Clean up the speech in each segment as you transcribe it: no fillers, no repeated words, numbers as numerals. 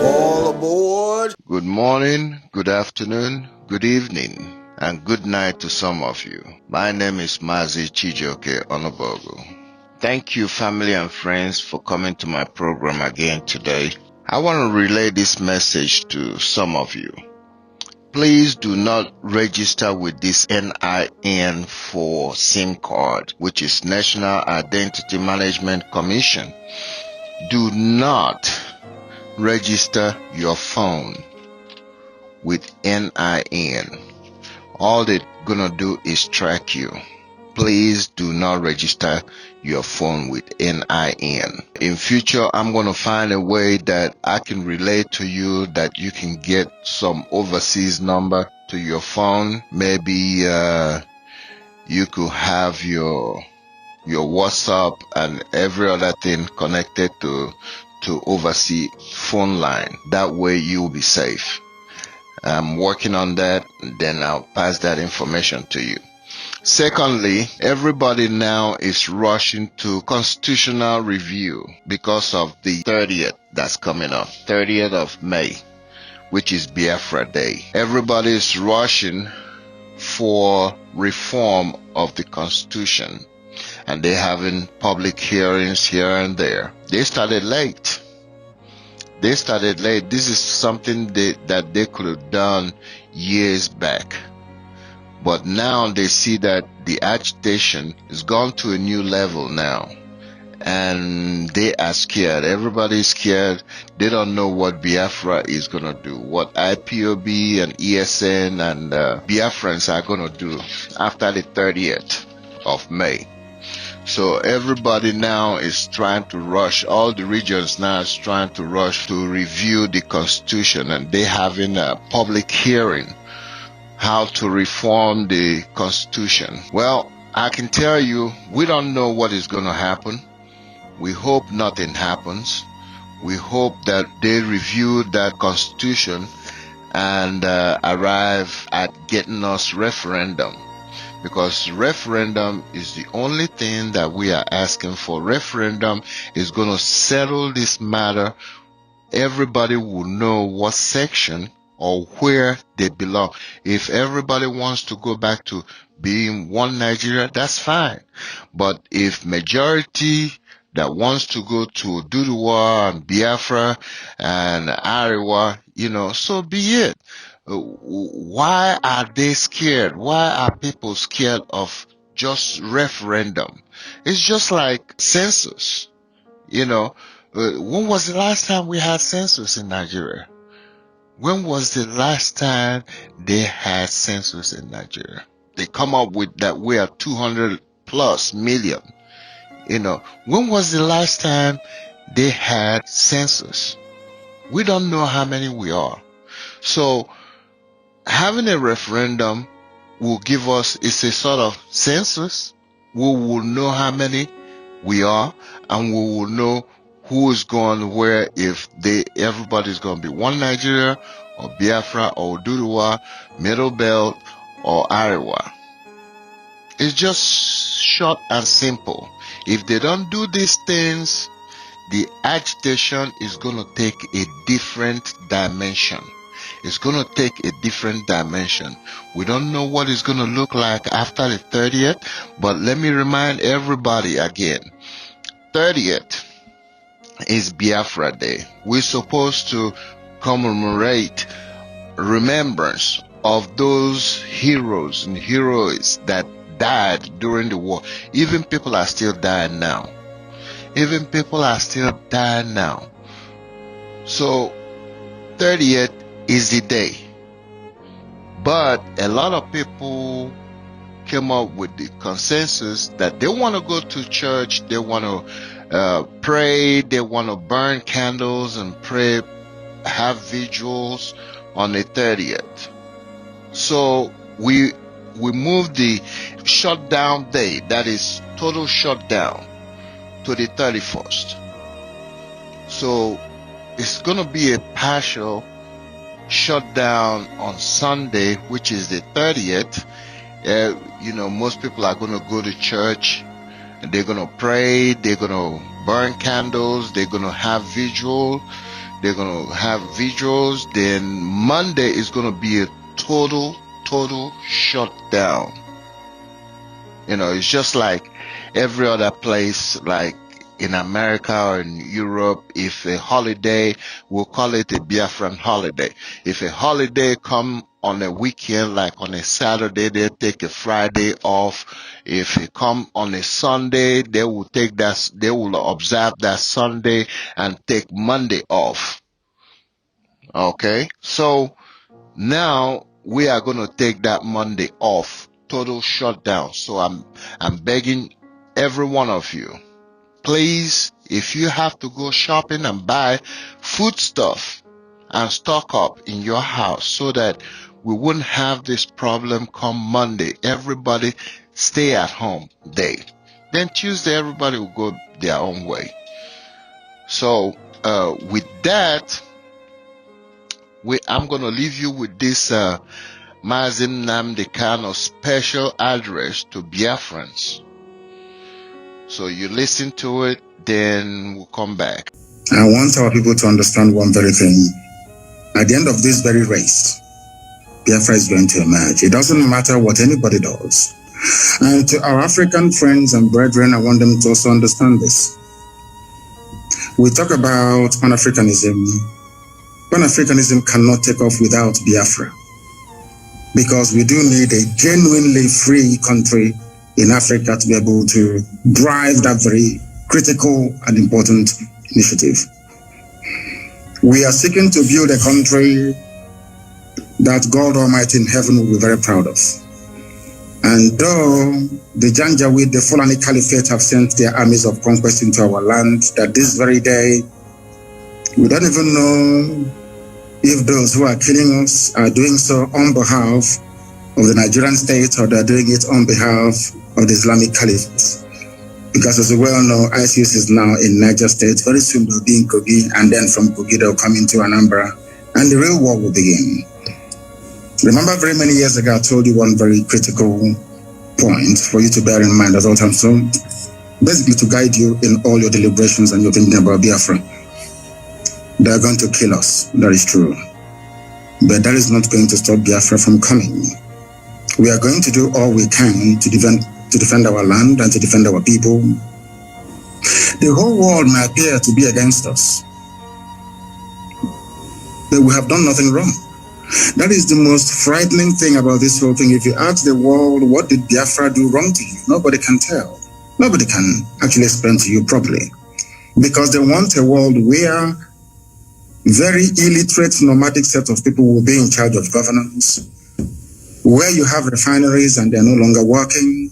All aboard. Good morning, good afternoon, good evening, and good night to some of you. My name is Mazi Chijoke Onobogu. Thank you, family and friends, for coming to my program again today. I want to relay this message to some of you. Please do not register with this NIN for SIM card, which is National Identity Management Commission. Do not register your phone with NIN. All they're gonna do is track you. Please do not register your phone with NIN. In future, I'm gonna find a way that I can relate to you that you can get some overseas number to your phone. Maybe you could have your WhatsApp and every other thing connected to overseas phone line. That way you will be safe. I'm working on that, then I'll pass that information to you. Secondly, everybody now is rushing to constitutional review because of the 30th that's coming up, 30th of May, which is Biafra Day. Everybody is rushing for reform of the Constitution, and they're having public hearings here and there. They started late. This is something that they could have done years back. But now they see that the agitation has gone to a new level now. And they are scared. Everybody is scared. They don't know what Biafra is going to do, what IPOB and ESN and Biafrans are going to do after the 30th of May. So everybody now is trying to rush, all the regions now is trying to rush to review the Constitution, and they're having a public hearing how to reform the Constitution. Well, I can tell you, we don't know what is going to happen. We hope nothing happens. We hope that they review that Constitution and arrive at getting us referendum. Because referendum is the only thing that we are asking for. Referendum is going to settle this matter. Everybody will know what section or where they belong. If everybody wants to go back to being one Nigeria, that's fine. But if majority that wants to go to Duduwa and Biafra and Ariwa, so be it. Why are they scared? Why are people scared of just referendum? It's just like census. When was the last time we had census in Nigeria? When was the last time they had census in Nigeria? They come up with that we are 200 plus million. When was the last time they had census? We don't know how many we are. So having a referendum will give us, it's a sort of census. We will know how many we are, and we will know who is going where, if everybody's going to be one Nigeria or Biafra or Duduwa, Middle Belt or Ariwa. It's just short and simple. If they don't do these things, the agitation is going to take a different dimension. It's going to take a different dimension. We don't know what it's going to look like after the 30th, but let me remind everybody again. 30th is Biafra Day. We're supposed to commemorate remembrance of those heroes and heroes that died during the war. Even people are still dying now. So 30th is the day. But a lot of people came up with the consensus that they want to go to church, they want to pray, they want to burn candles and pray have vigils on the 30th. So we moved the shutdown day, that is total shutdown, to the 31st. So it's going to be a partial shutdown on Sunday, which is the 30th. You know, most people are going to go to church and they're going to pray, they're going to burn candles, they're going to have vigil, Then Monday is going to be a total shutdown. You know, it's just like every other place, like in America or in Europe. If a holiday, we'll call it a Biafran holiday. If a holiday come on a weekend, like on a Saturday, they'll take a Friday off. If it come on a Sunday, they will observe that Sunday and take Monday off. Okay, so now we are going to take that Monday off, total shutdown. So I'm begging every one of you, please, if you have to go shopping and buy foodstuff and stock up in your house so that we wouldn't have this problem come Monday. Everybody stay at home day. Then Tuesday, everybody will go their own way. So with that, I'm going to leave you with this Mazin Nnamdi Kanu special address to Biafrans. So you listen to it, then we'll come back. I want our people to understand one very thing. At the end of this very race, Biafra is going to emerge. It doesn't matter what anybody does. And to our African friends and brethren, I want them to also understand this. We talk about Pan-Africanism. Pan-Africanism cannot take off without Biafra, because we do need a genuinely free country in Africa to be able to drive that very critical and important initiative. We are seeking to build a country that God Almighty in heaven will be very proud of. And though the Janjaweed, the Fulani Caliphate, have sent their armies of conquest into our land, that this very day, we don't even know if those who are killing us are doing so on behalf of the Nigerian state or they're doing it on behalf of the Islamic Caliphate. Because as we well know, ISIS is now in Niger State. Very soon they'll be in Kogi, and then from Kogi they'll come into Anambra, and the real war will begin. Remember, very many years ago, I told you one very critical point for you to bear in mind at all times. So basically to guide you in all your deliberations and your thinking about Biafra. They are going to kill us, that is true. But that is not going to stop Biafra from coming. We are going to do all we can to defend our land and to defend our people. The whole world may appear to be against us, but we have done nothing wrong. That is the most frightening thing about this whole thing. If you ask the world, what did Biafra do wrong to you? Nobody can tell. Nobody can actually explain to you properly. Because they want a world where very illiterate nomadic set of people will be in charge of governance, where you have refineries and they're no longer working,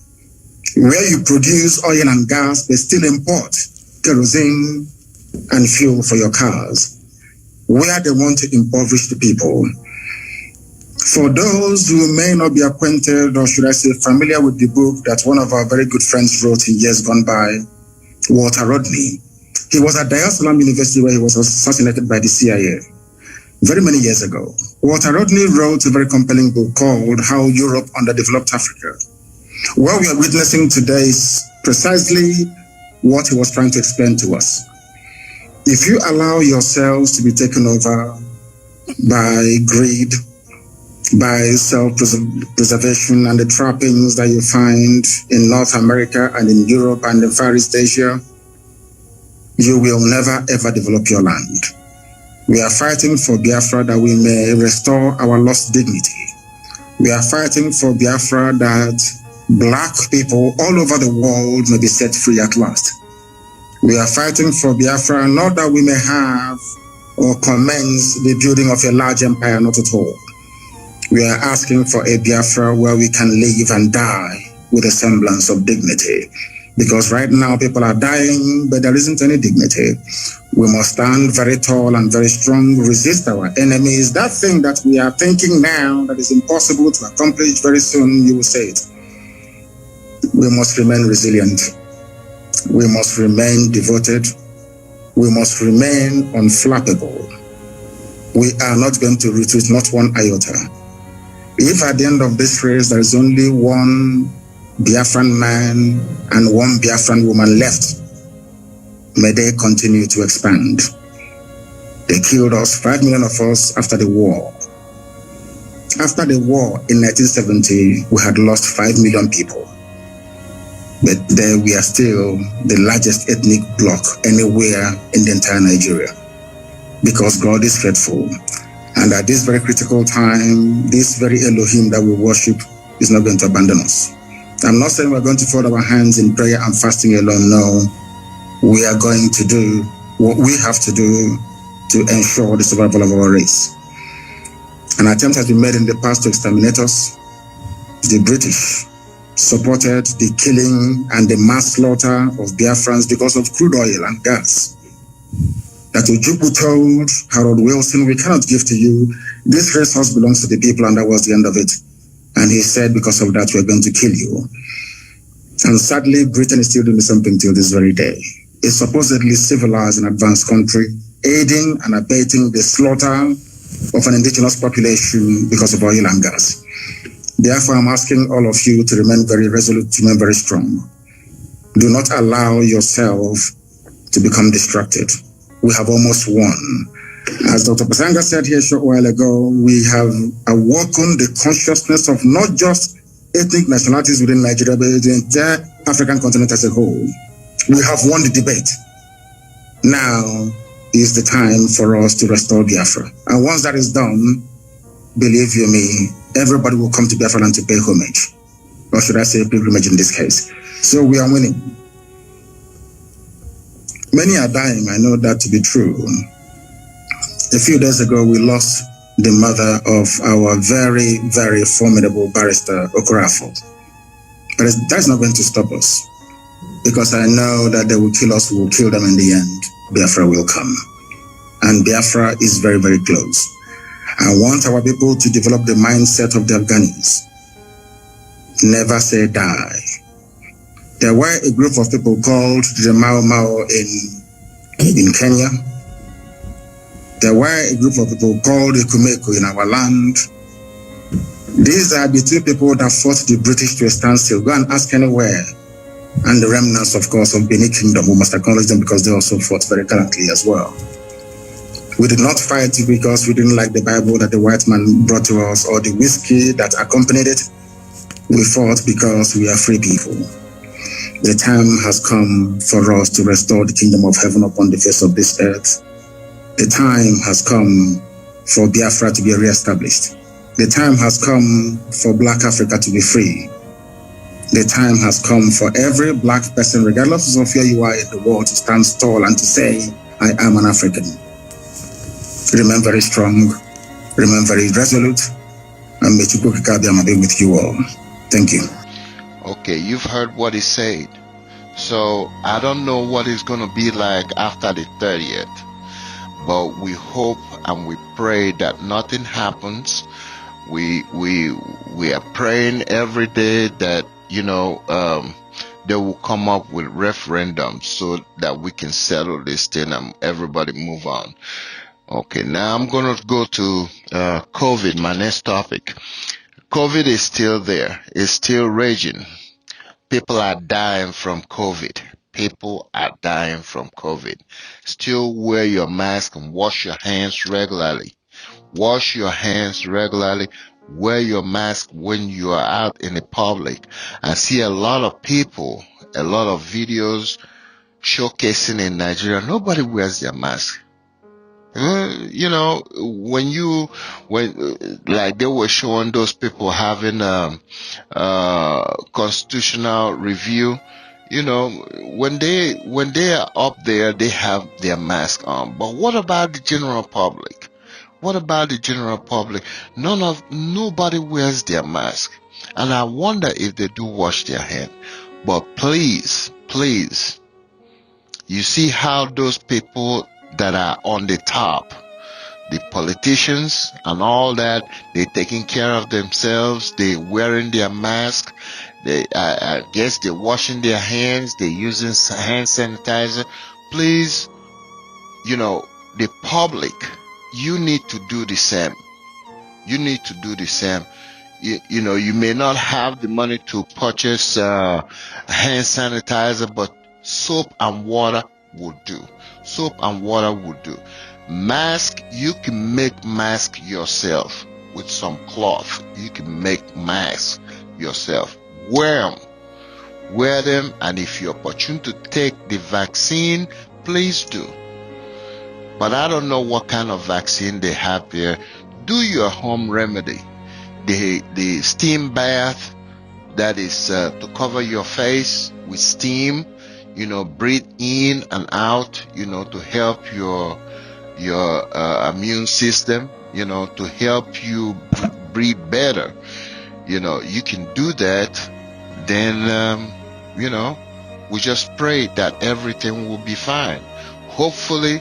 where you produce oil and gas but still import kerosene and fuel for your cars, where they want to impoverish the people. For those who may not be acquainted, or should I say familiar with the book that one of our very good friends wrote in years gone by, Walter Rodney. He was at Dar es Salaam University where he was assassinated by the CIA very many years ago. Walter Rodney wrote a very compelling book called How Europe Underdeveloped Africa. What we are witnessing today is precisely what he was trying to explain to us. If you allow yourselves to be taken over by greed, by self-preservation and the trappings that you find in North America and in Europe and in Far East Asia, you will never ever develop your land. We are fighting for Biafra that we may restore our lost dignity. We are fighting for Biafra that black people all over the world may be set free at last. We are fighting for Biafra not that we may have or commence the building of a large empire, not at all. We are asking for a Biafra where we can live and die with a semblance of dignity. Because right now people are dying, but there isn't any dignity. We must stand very tall and very strong, resist our enemies. That thing that we are thinking now that is impossible to accomplish very soon, you will say it. We must remain resilient. We must remain devoted. We must remain unflappable. We are not going to retreat, not one iota. If at the end of this race there is only one Biafran man and one Biafran woman left, may they continue to expand. They killed us, 5 million of us, after the war. After the war in 1970, we had lost 5 million people. But there we are still the largest ethnic bloc anywhere in the entire Nigeria. Because God is faithful. And at this very critical time, this very Elohim that we worship is not going to abandon us. I'm not saying we're going to fold our hands in prayer and fasting alone. No, we are going to do what we have to do to ensure the survival of our race. An attempt has been made in the past to exterminate us. The British supported the killing and the mass slaughter of Biafrans because of crude oil and gas. That Ojukwu told Harold Wilson, we cannot give to you. This resource belongs to the people, and that was the end of it. And he said, because of that, we're going to kill you. And sadly, Britain is still doing something till this very day. A supposedly civilized and advanced country, aiding and abating the slaughter of an indigenous population because of oil and gas. Therefore, I'm asking all of you to remain very resolute, to remain very strong. Do not allow yourself to become distracted. We have almost won. As Dr. Pasanga said here a short while ago, we have awoken the consciousness of not just ethnic nationalities within Nigeria, but the entire African continent as a whole. We have won the debate. Now is the time for us to restore Biafra. And once that is done, believe you me, everybody will come to Biafra and to pay homage. Or should I say pilgrimage in this case. So we are winning. Many are dying, I know that to be true. A few days ago, we lost the mother of our very, very formidable barrister, Okorafo. But that's not going to stop us. Because I know that they will kill us, we will kill them in the end. Biafra will come. And Biafra is very, very close. I want our people to develop the mindset of the Afghans. Never say die. There were a group of people called the Mau Mau in Kenya. There were a group of people called the Kumeko in our land. These are the two people that fought the British to a standstill. Go and ask anywhere. And the remnants, of course, of Benin Kingdom, we must acknowledge them because they also fought very gallantly as well. We did not fight because we didn't like the Bible that the white man brought to us or the whiskey that accompanied it. We fought because we are free people. The time has come for us to restore the kingdom of heaven upon the face of this earth. The time has come for Biafra to be reestablished. The time has come for Black Africa to be free. The time has come for every Black person, regardless of where you are in the world, to stand tall and to say, I am an African. Remain very strong, remain very resolute, and may Chukwu be with you all. Thank you. Okay, you've heard what he said. So I don't know what it's going to be like after the 30th. But we hope and we pray that nothing happens. We are praying every day that, they will come up with referendums so that we can settle this thing and everybody move on. Okay, now I'm going to go to COVID, my next topic. COVID is still there. It's still raging. People are dying from COVID. People are dying from COVID. Still wear your mask and wash your hands regularly. Wash your hands regularly. Wear your mask when you are out in the public. I see a lot of people, a lot of videos showcasing in Nigeria. Nobody wears their mask. Like they were showing those people having constitutional review, when they are up there, they have their mask on. But what about the general public? What about the general public? Nobody wears their mask. And I wonder if they do wash their hands. But please, Please, you see how those people that are on the top, the politicians and all that, they taking care of themselves, they wearing their mask, I guess they're washing their hands, they're using hand sanitizer. Please, the public, you need to do the same. You need to do the same. You may not have the money to purchase hand sanitizer, but soap and water will do. Soap and water will do. Mask, you can make mask yourself with some cloth. You can make masks yourself. Wear them, and if you're opportune to take the vaccine, please do. But I don't know what kind of vaccine they have there. Do your home remedy. The steam bath, that is to cover your face with steam, breathe in and out, to help your immune system, to help you breathe better. You can do that. Then, we just pray that everything will be fine. Hopefully,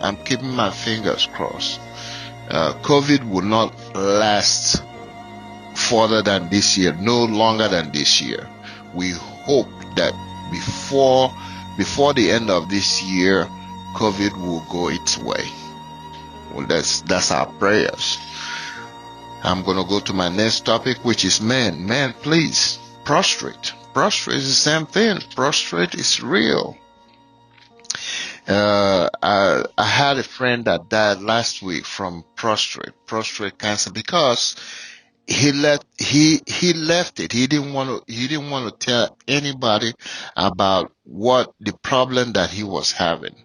I'm keeping my fingers crossed. COVID will not last further than this year, no longer than this year. We hope that before the end of this year, COVID will go its way. Well, that's our prayers. I'm going to go to my next topic, which is men. Men, please, prostrate. Prostrate is the same thing. Prostrate is real. I had a friend that died last week from prostrate cancer because he left it. He didn't want to tell anybody about what the problem that he was having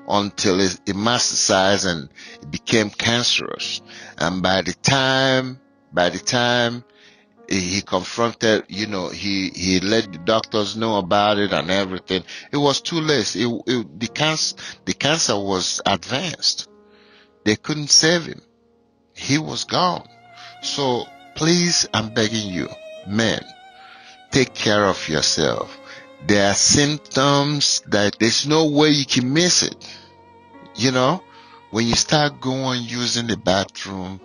until it metastasized and it became cancerous. And by the time he confronted, he let the doctors know about it and everything, it was too late. The cancer was advanced. They couldn't save him. He was gone. So please, I'm begging you, men, take care of yourself. There are symptoms that there's no way you can miss it. When you start going using the bathroom,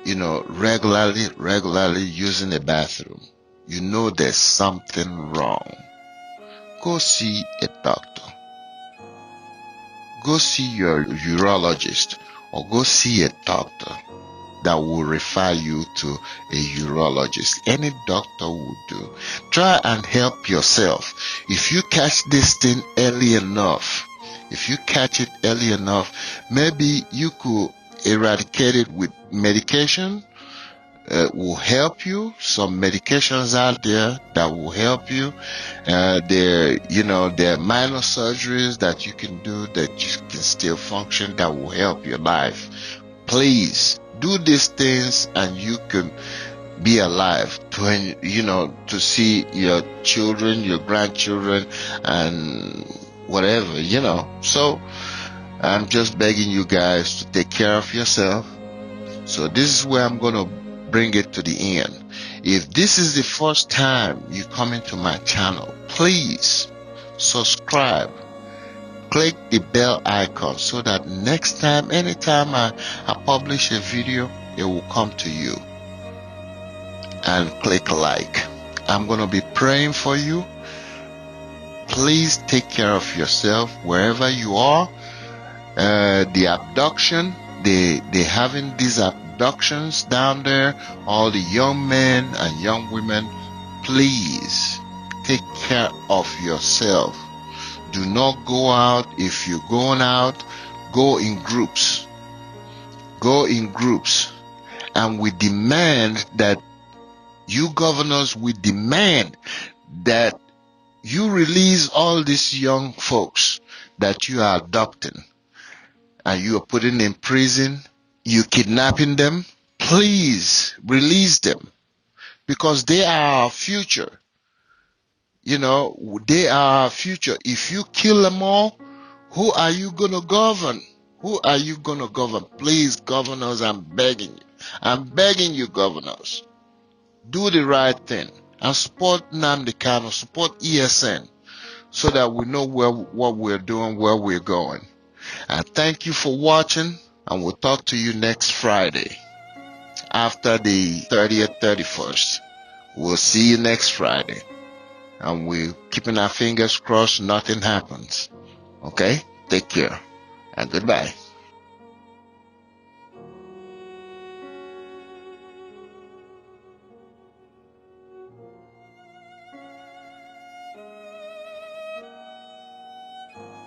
regularly using the bathroom, there's something wrong. Go see a doctor. Go see your urologist, or go see a doctor that will refer you to a urologist. Any doctor will do. Try and help yourself. If you catch this thing early enough, maybe you could eradicate it with medication. Will help you. Some medications out there that will help you. There are minor surgeries that you can do that you can still function, that will help your life. Please do these things and you can be alive to see your children, your grandchildren, and whatever, So I'm just begging you guys to take care of yourself. So this is where I'm going to bring it to the end. If this is the first time you come into my channel, please subscribe. Click the bell icon so that next time, anytime I publish a video, it will come to you. And click like. I'm going to be praying for you. Please take care of yourself wherever you are. The abduction, they having these abductions down there. All the young men and young women, please take care of yourself. Do not go out. If you're going out, go in groups. Go in groups. And we demand that you governors, we demand that you release all these young folks that you are adopting and you are putting in prison, you kidnapping them. Please release them, because they are our future. They are our future. If you kill them all, who are you going to govern? Who are you going to govern? Please, governors, I'm begging you. I'm begging you, governors. Do the right thing. and support Nnamdi Kanu, support ESN, so that we know what we're doing, where we're going. And thank you for watching, and we'll talk to you next Friday after the 30th, 31st. We'll see you next Friday. And we're keeping our fingers crossed nothing happens. Okay? Take care and goodbye.